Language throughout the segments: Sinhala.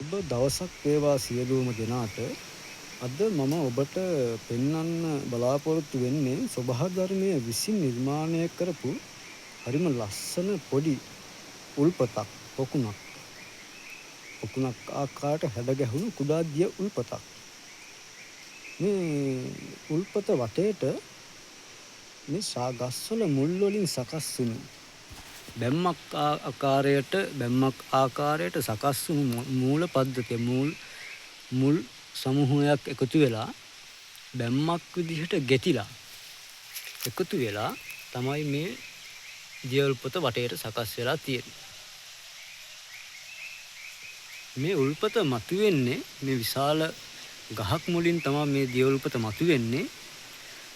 සුබ දවසක් වේවා සියලුම දෙනාට. අද මම ඔබට පෙන්වන්න බලාපොරොත්තු වෙන්නේ ස්වභාව ධර්මයේ විසින් නිර්මාණය කරපු හරිම ලස්සන පොඩි උල්පතක් පොකුණක් ආකාරයට හැඩ ගැහුණු කුඩා දිය උල්පතක්. මේ උල්පත වටේට මේ ගස්වල මුල් වලින් සකස් වුණු බැම්මක් ආකාරයට සකස් වුණු මූල පද්ධතිය මුල් සමූහයක් එකතු වෙලා බැම්මක් විදිහට ගෙතිලා එකතු වෙලා තමයි මේ දිය උල්පත වටේට සකස් වෙලා තියෙන්නේ. මේ උල්පත මතුවෙන්නේ මේ විශාල ගහක් මුලින් තමයි මේ දිය උල්පත මතුවෙන්නේ.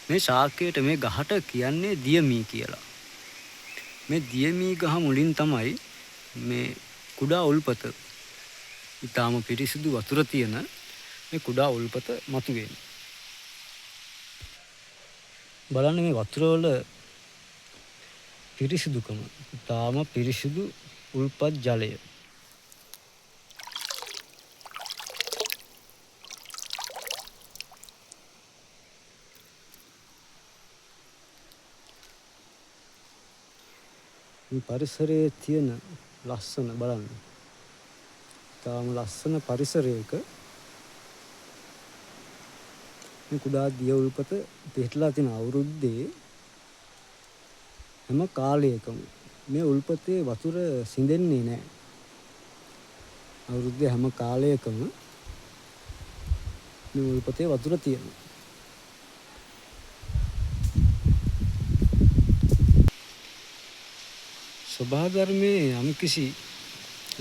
මේ ශාකයට මේ ගහට කියන්නේ දියමී කියලා. මේ දියමී ගහ මුලින් තමයි මේ කුඩා උල්පත ඊටාම පිරිසිදු වතුර තියෙන මේ කුඩා උල්පත මතුවෙන්නේ. බලන්න මේ වතුර වල පිරිසිදුකම. ඊටාම පිරිසිදු උල්පත් ජලය. මේ පරිසරයේ තියෙන ලස්සන බලන්න. ඊටාම ලස්සන පරිසරයක මේ කුඩා දිය උල්පත පිහිටලා තියෙන අවුරුද්දේ හැම කාලයකම මේ උල්පතේ වතුර සිඳෙන්නේ නැහැ. අවුරුද්දේ හැම කාලයකම මේ උල්පතේ වතුර තියෙනවා. ස්වභාව ධර්මයේ යම්කිසි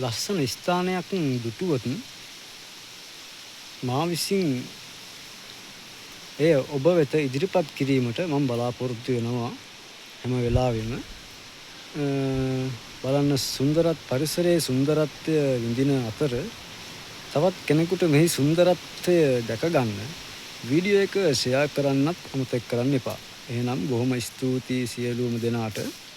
ලස්සන ස්ථානයක් දුටුවොත් මා විසින් එය ඔබ වෙත ඉදිරිපත් කිරීමට මම බලාපොරොත්තු වෙනවා හැම වෙලාවෙම. බලන්න පරිසරයේ සුන්දරත්වය විඳින අතර තවත් කෙනෙකුට මෙහි සුන්දරත්වය දැක ගන්න වීඩියෝ එක ෂෙයා කරන්නත් අමතක කරන්න එපා. එහෙනම් බොහොම ස්තුතියි සියලුම දෙනාට.